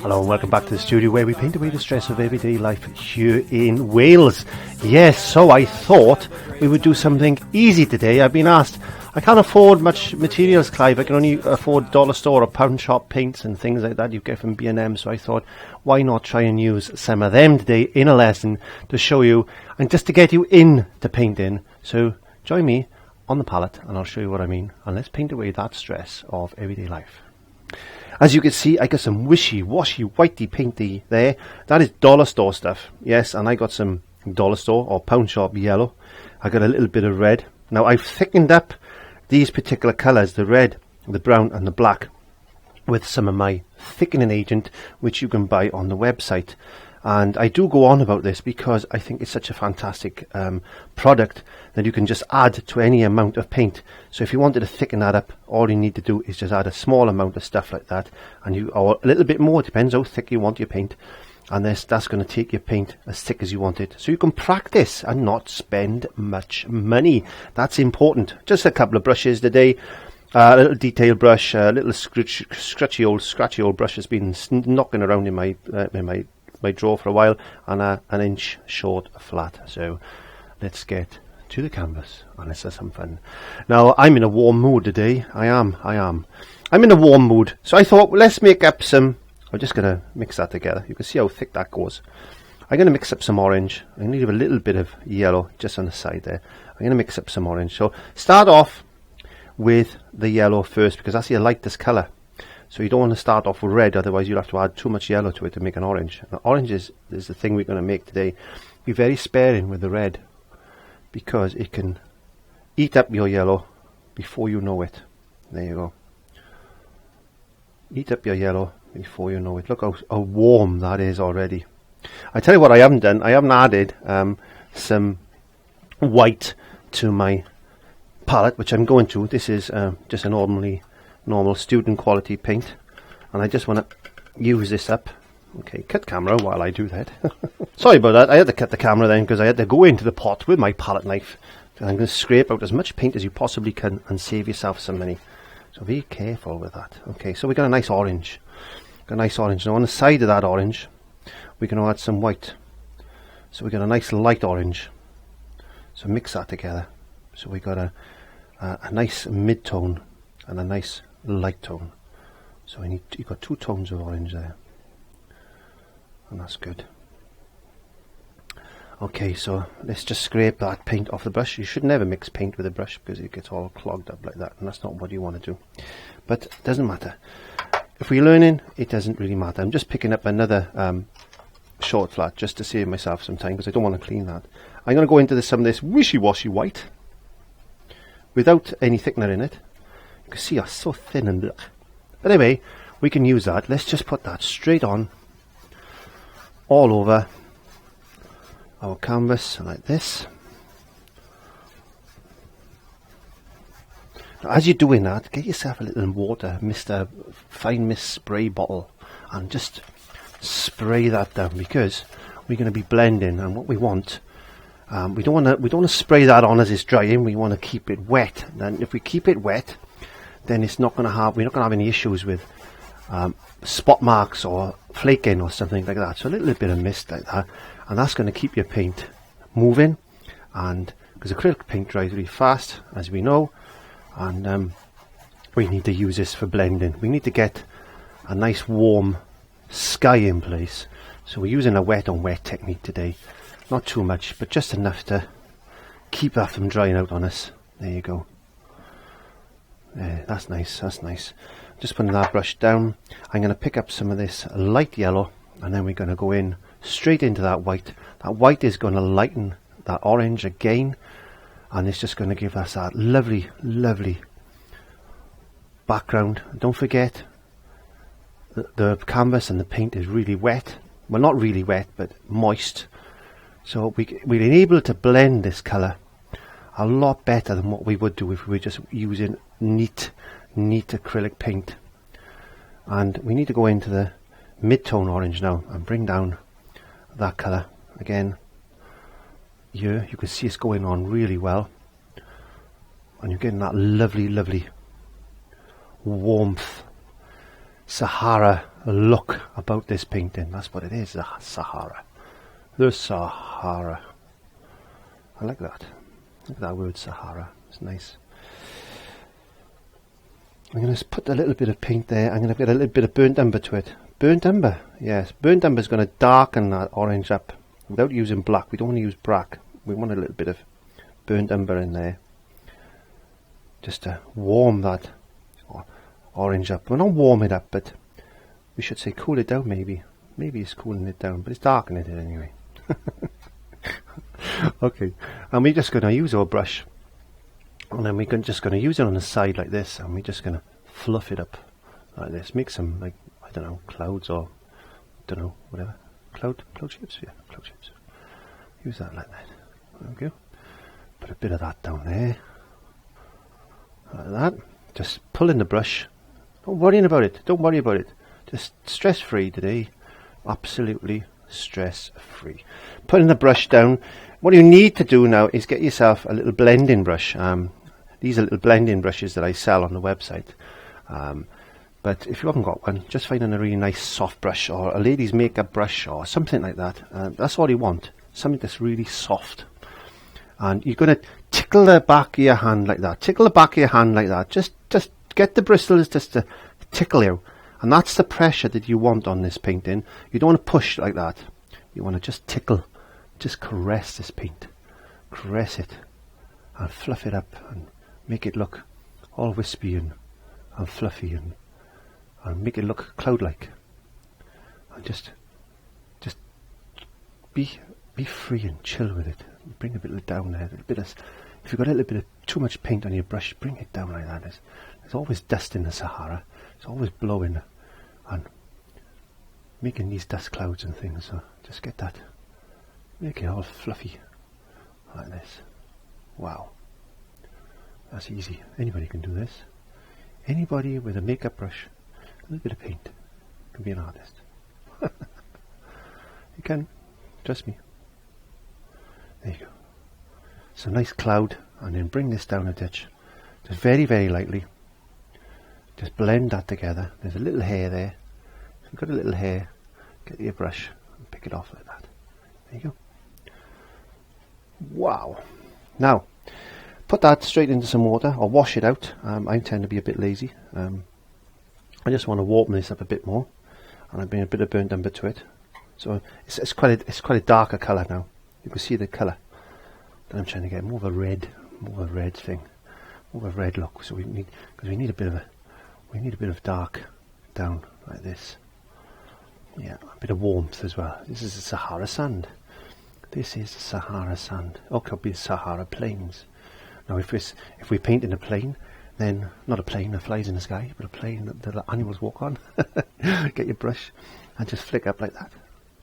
Hello and welcome back to the studio where we paint away the stress of everyday life here in Wales. Yes, so I thought we would do something easy today. I've been asked, I can't afford much materials, Clive. I can only afford dollar store or pound shop paints and things like that you get from B&M. So I thought, why not try and use some of them today in a lesson to show you and just to get you into painting. So join me on the palette and I'll show you what I mean. And let's paint away that stress of everyday life. As you can see, I got some wishy-washy, whitey painty there. That is dollar store stuff. Yes, and I got some dollar store or pound shop yellow. I got a little bit of red. Now, I've thickened up these particular colours, the red, the brown and the black, with some of my thickening agent, which you can buy on the website. And I do go on about this because I think it's such a fantastic product that you can just add to any amount of paint. So if you wanted to thicken that up, all you need to do is just add a small amount of stuff like that, and or a little bit more, depends how thick you want your paint, and that's going to take your paint as thick as you want it. So you can practice and not spend much money. That's important. Just a couple of brushes today. A little detail brush, a little scratchy old brush has been knocking around in my drawer for a while, and an inch short flat. So let's get to the canvas and let's have some fun. Now I'm in a warm mood today. I'm in a warm mood, so I thought, well, let's make up some. I'm just going to mix that together. You can see how thick that goes. I'm going to mix up some orange. I need a little bit of yellow just on the side there. I'm going to mix up some orange. So start off with the yellow first, because that's your lightest colour. So you don't want to start off with red, otherwise you'll have to add too much yellow to it to make an orange. Now, orange is the thing we're going to make today. Be very sparing with the red, because it can eat up your yellow before you know it. There you go. Eat up your yellow before you know it. Look how warm that is already. I tell you what I haven't done. I haven't added some white to my palette, which I'm going to. This is just a normal student quality paint, and I just want to use this up. Okay, cut camera while I do that. Sorry about that. I had to cut the camera then because I had to go into the pot with my palette knife. I'm going to scrape out as much paint as you possibly can and save yourself some money. So be careful with that. Okay, so we got a nice orange. Now on the side of that orange, we're going to add some white. So we got a nice light orange. So mix that together. So we got a nice mid-tone and a nice light tone. So you've got two tones of orange there, and that's good. Okay, so let's just scrape that paint off the brush. You should never mix paint with a brush because it gets all clogged up like that, and that's not what you want to do. But it doesn't matter. If we're learning, it doesn't really matter. I'm just picking up another short flat just to save myself some time because I don't want to clean that. I'm going to go into some of this wishy-washy white without any thickener in it. You can see it's so thin and black. But anyway, we can use that. Let's just put that straight on all over our canvas like this. Now, as you're doing that, get yourself a little water, fine mist spray bottle, and just spray that down, because we're going to be blending, and what we want, we don't want to spray that on as it's drying. We want to keep it wet. And if we keep it wet, then we're not going to have any issues with spot marks or flaking or something like that. So a little bit of mist like that, and that's going to keep your paint moving. And because acrylic paint dries really fast, as we know, and we need to use this for blending. We need to get a nice warm sky in place. So we're using a wet on wet technique today. Not too much, but just enough to keep that from drying out on us. There you go. Yeah, that's nice. Just putting that brush down. I'm going to pick up some of this light yellow, and then we're going to go in straight into that white. That white is going to lighten that orange again, and it's just going to give us that lovely background. Don't forget the canvas and the paint is really wet. Well, not really wet, but moist. So we're able to blend this colour a lot better than what we would do if we were just using neat acrylic paint. And we need to go into the mid-tone orange now and bring down that colour again. Here you can see it's going on really well, and you're getting that lovely warmth Sahara look about this painting. That's what it is, the Sahara. The Sahara. I like that. Look at that word Sahara. It's nice. I'm going to put a little bit of paint there. I'm going to get a little bit of burnt umber to it. Burnt umber, yes. Burnt umber is going to darken that orange up without using black. We don't want to use black. We want a little bit of burnt umber in there, just to warm that orange up. Well, not warm it up, but we should say cool it down maybe. Maybe it's cooling it down, but it's darkening it anyway. Okay, and we're just going to use our brush, and then we're just going to use it on the side like this, and we're just going to fluff it up like this. Make some, like, I don't know, clouds or, I don't know, whatever. Cloud shapes? Yeah, cloud shapes. Use that like that. There we go. Put a bit of that down there. Like that. Just pull in the brush. Don't worry about it. Don't worry about it. Just stress free today. Absolutely stress free. Putting the brush down. What you need to do now is get yourself a little blending brush. These are little blending brushes that I sell on the website. But if you haven't got one, just find a really nice soft brush or a lady's makeup brush or something like that. That's all you want. Something that's really soft. And you're going to tickle the back of your hand like that. Tickle the back of your hand like that. Just get the bristles just to tickle you. And that's the pressure that you want on this painting. You don't want to push like that. You want to just tickle. Just caress this paint. Caress it. And fluff it up. And make it look all wispy and fluffy. And make it look cloud-like. And just be free and chill with it. Bring a bit down there. If you've got a little bit of too much paint on your brush, bring it down like that. There's always dust in the Sahara. It's always blowing and making these dust clouds and things. So just get that. Make it all fluffy like this. Wow. That's easy. Anybody can do this. Anybody with a makeup brush, a little bit of paint, can be an artist. You can. Trust me. There you go. It's a nice cloud, and then bring this down a ditch. Just very, very lightly. Just blend that together. There's a little hair there. If you've got a little hair, get your brush and pick it off like that. There you go. Wow. Now, put that straight into some water, or wash it out. I tend to be a bit lazy. I just want to warm this up a bit more, and I bring a bit of burnt umber to it. So it's quite a darker colour now. You can see the colour that I'm trying to get, more of a red thing, more of a red look. So we need a bit of dark down like this. Yeah, a bit of warmth as well. This is the Sahara sand. This is the Sahara sand. Or could be the Sahara plains. Now, if we paint in a plane, then not a plane that flies in the sky, but a plane that the animals walk on. Get your brush and just flick up like that.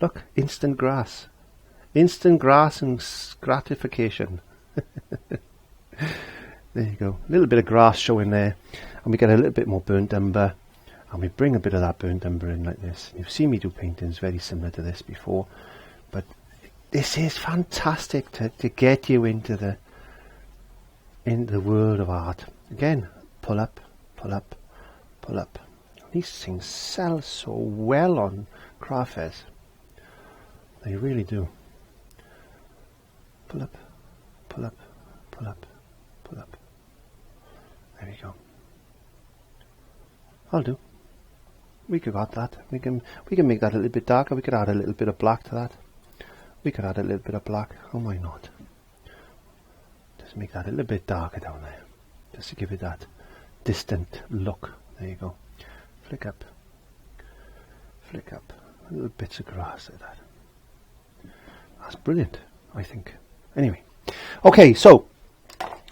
Look, instant grass. Instant grass and gratification. There you go. A little bit of grass showing there. And we get a little bit more burnt umber. And we bring a bit of that burnt umber in like this. You've seen me do paintings very similar to this before. But this is fantastic to get you into the world of art. Again, pull up, pull up, pull up. These things sell so well on craft fairs. They really do. Pull up, pull up, pull up, pull up. There we go. I'll do. We could add that. We can make that a little bit darker. We could add a little bit of black to that. We could add a little bit of black. Oh, why not? Just make that a little bit darker down there. Just to give it that distant look. There you go. Flick up. Flick up. Little bits of grass like that. That's brilliant, I think. Anyway. Okay, so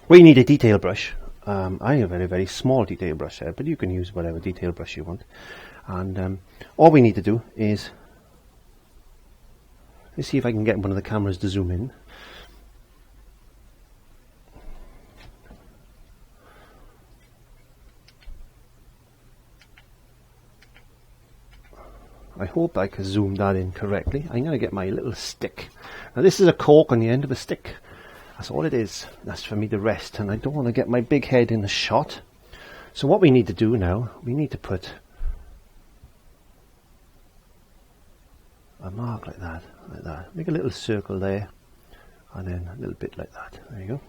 we need a detail brush. I have a very, very small detail brush there, but you can use whatever detail brush you want. And all we need to do is, let's see if I can get one of the cameras to zoom in. I hope I can zoom that in correctly. I'm going to get my little stick. Now this is a cork on the end of a stick. That's all it is. That's for me to rest, and I don't want to get my big head in the shot. So what we need to do now, we need to put a mark like that, like that. Make a little circle there, and then a little bit like that. There you go.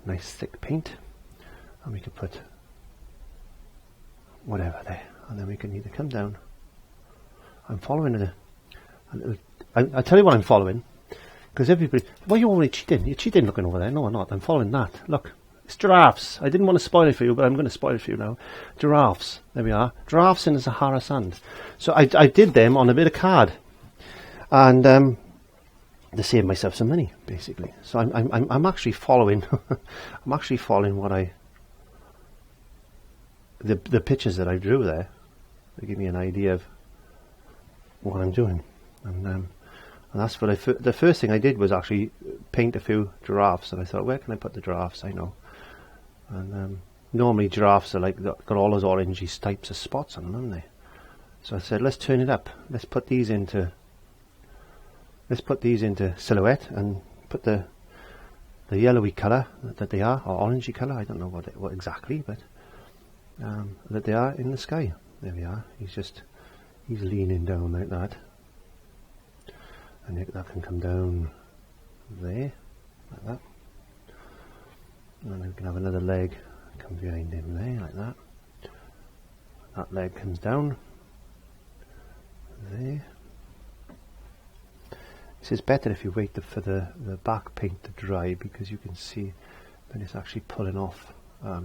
Nice thick paint, and we can put whatever there, and then we can either come down. I'm following a little. I'll tell you what I'm following, because everybody. Why are you already cheating? You're cheating looking over there. No, I'm not. I'm following that. Look, it's giraffes. I didn't want to spoil it for you, but I'm going to spoil it for you now. Giraffes. There we are. Giraffes in the Sahara sand. So I did them on a bit of card, and to save myself some money, basically. So I'm actually following. I'm actually following what the pictures that I drew there. They give me an idea of what I'm doing, and that's what the first thing I did was actually paint a few giraffes, and I thought, where can I put the giraffes? I know, and normally giraffes are like got all those orangey types of spots on them, haven't they? So I said, let's turn it up. Let's put these into silhouette and put the yellowy colour that they are, or orangey colour. I don't know what exactly, but that they are in the sky. There we are. He's leaning down like that, and that can come down there like that, and then we can have another leg come behind him there like that. That leg comes down there. This is better if you wait for the back paint to dry, because you can see that it's actually pulling off the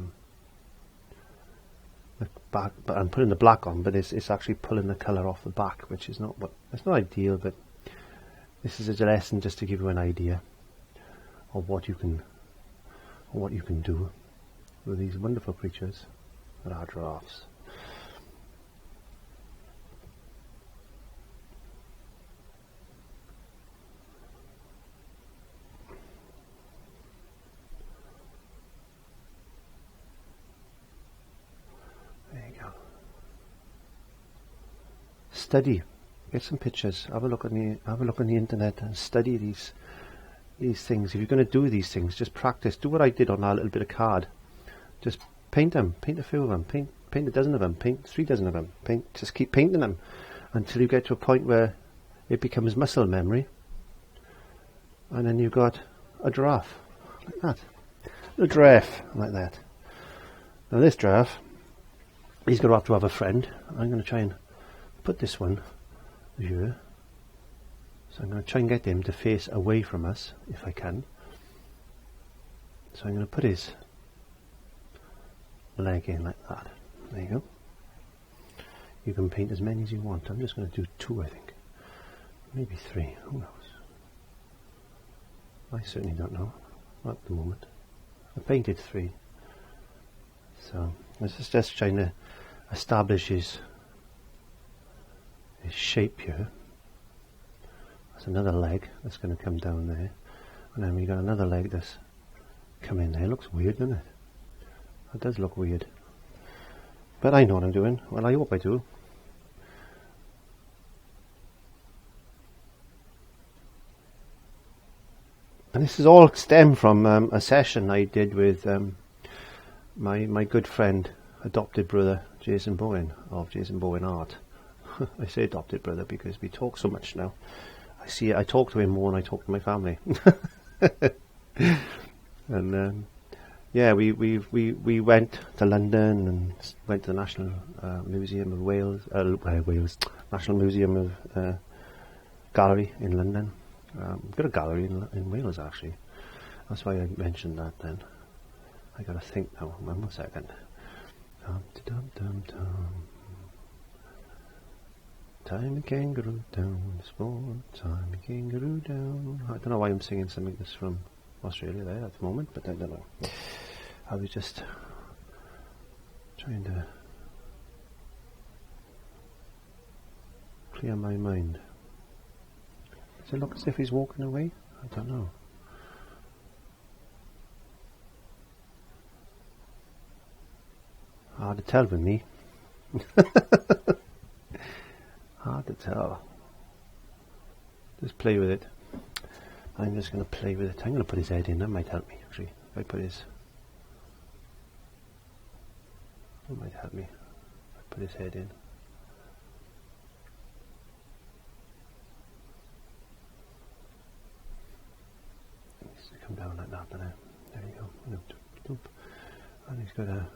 back. But I'm putting the black on, but it's actually pulling the colour off the back, which is it's not ideal, but this is a lesson just to give you an idea of what you can do with these wonderful creatures that are giraffes. Study, get some pictures, have a look on the internet and study these things. If you're going to do these things, just practice. Do what I did on that little bit of card. Just paint them, paint a few of them, paint a dozen of them, paint 3 dozen of them, just keep painting them until you get to a point where it becomes muscle memory, and then you've got a giraffe like that, a giraffe like that. Now this giraffe, he's going to have a friend. I'm going to try and put this one here, so I'm going to try and get him to face away from us if I can. So I'm going to put his leg in like that. There you go. You can paint as many as you want. I'm just going to do 2, I think, maybe 3, who knows. I certainly don't know at the moment. I painted 3, so this is just trying to establish his shape here. There's another leg that's going to come down there, and then we got another leg that's come in there. It looks weird, doesn't it? It does look weird, but I know what I'm doing. Well, I hope I do. And this is all stemmed from a session I did with my good friend, adopted brother Jason Bowen of Jason Bowen Art. I say adopted brother because we talk so much now. I talk to him more than I talk to my family. And yeah, we went to London and went to the National Museum of Wales, National Museum of Gallery in London. We've got a gallery in Wales actually. That's why I mentioned that then. I gotta think now. 1 second. Time a kangaroo down, sport time a kangaroo down. I don't know why I'm singing something that's from Australia there at the moment, but I don't know. I was just trying to clear my mind. Does it look as if he's walking away? I don't know. Hard to tell with me. Hard to tell. Just play with it. I'm just going to play with it. I'm going to put his head in. That might help me actually. If I put his... That might help me. If I put his head in. come down like that. There you go. And he's got a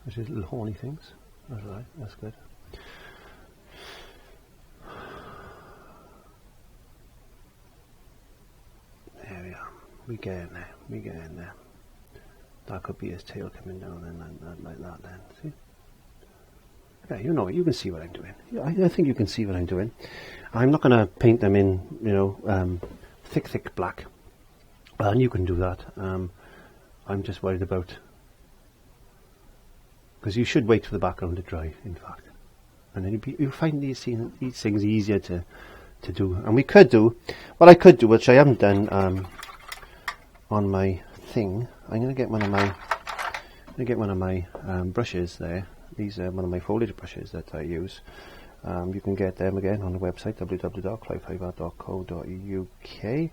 there's his little horny things. That's right, that's good. There we are. We get in there. That could be his tail coming down then like that then. See? Yeah, you can see what I'm doing. I think you can see what I'm doing. I'm not going to paint them in, thick black. And you can do that. I'm just worried about, because you should wait for the background to dry, in fact. And then you'll find these things easier to do. And what I could do, which I haven't done on my thing, I'm going to get one of my brushes there. These are one of my foliage brushes that I use. You can get them again on the website www.clive5art.co.uk.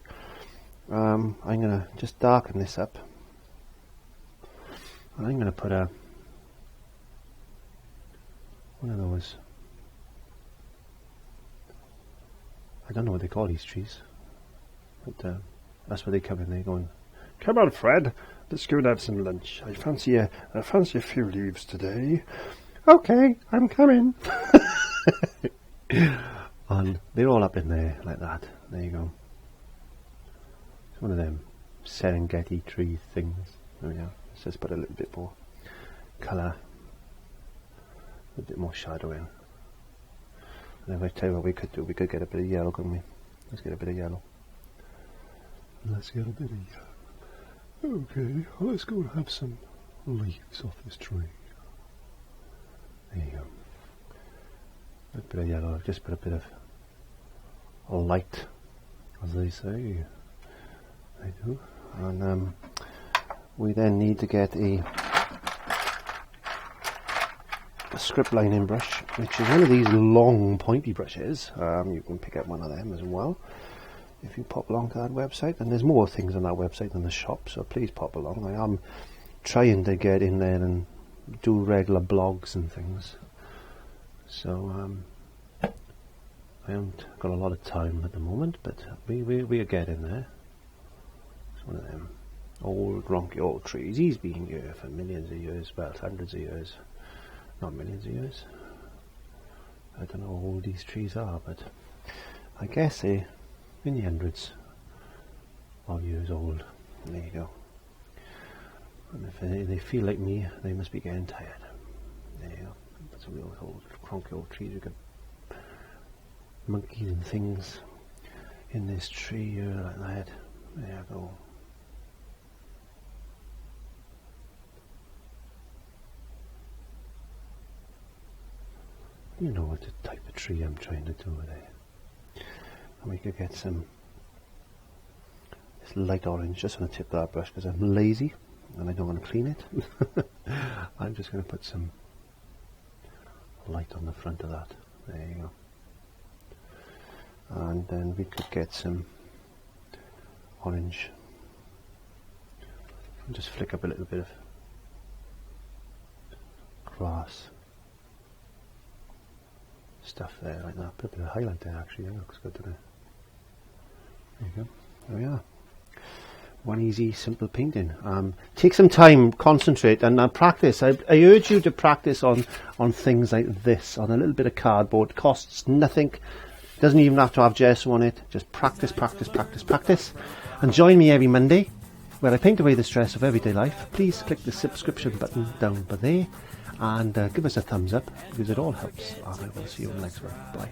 I'm going to just darken this up. And I'm going to put one of those, I don't know what they call these trees, but that's where they come in. They're going, "Come on, Fred, let's go and have some lunch. I fancy a few leaves today." "Okay, I'm coming." And they're all up in there like that. There you go. It's one of them Serengeti tree things. There we go. Let's just put a little bit more colour, a bit more shadow in. And if I tell you what we could do, we could get a bit of yellow, couldn't we? Let's get a bit of yellow. Okay, well, let's go and have some leaves off this tree. There you go. A bit of yellow. I've just put a bit of light, as they say. I do. And we then need to get a script lining brush, which is one of these long pointy brushes. You can pick up one of them as well if you pop along to that website, and there's more things on that website than the shop, so please pop along. I am trying to get in there and do regular blogs and things, so I haven't got a lot of time at the moment, but we are getting there. It's one of them old ronky old trees. He's been here for millions of years, well, hundreds of years, not millions of years. I don't know how old these trees are, but I guess they're in the hundreds of years old. There you go. And if they feel like me, they must be getting tired. There you go. That's a real old, cronky old tree. You've got monkeys and things in this tree here like that. There you go. You know what the type of tree I'm trying to do there. And we could get some this light orange just on the tip of that brush because I'm lazy and I don't want to clean it. I'm just going to put some light on the front of that. There you go. And then we could get some orange and just flick up a little bit of grass stuff there like that. Put a bit of highlight there actually. That looks good, doesn't it? There you go. There we are. One easy, simple painting. Take some time, concentrate, and practice. I urge you to practice on things like this, on a little bit of cardboard. Costs nothing. Doesn't even have to have gesso on it. Just practice, practice, practice, practice. And join me every Monday, where I paint away the stress of everyday life. Please click the subscription button down by there, and give us a thumbs up, because it all helps. And I will see you in the next one. Bye.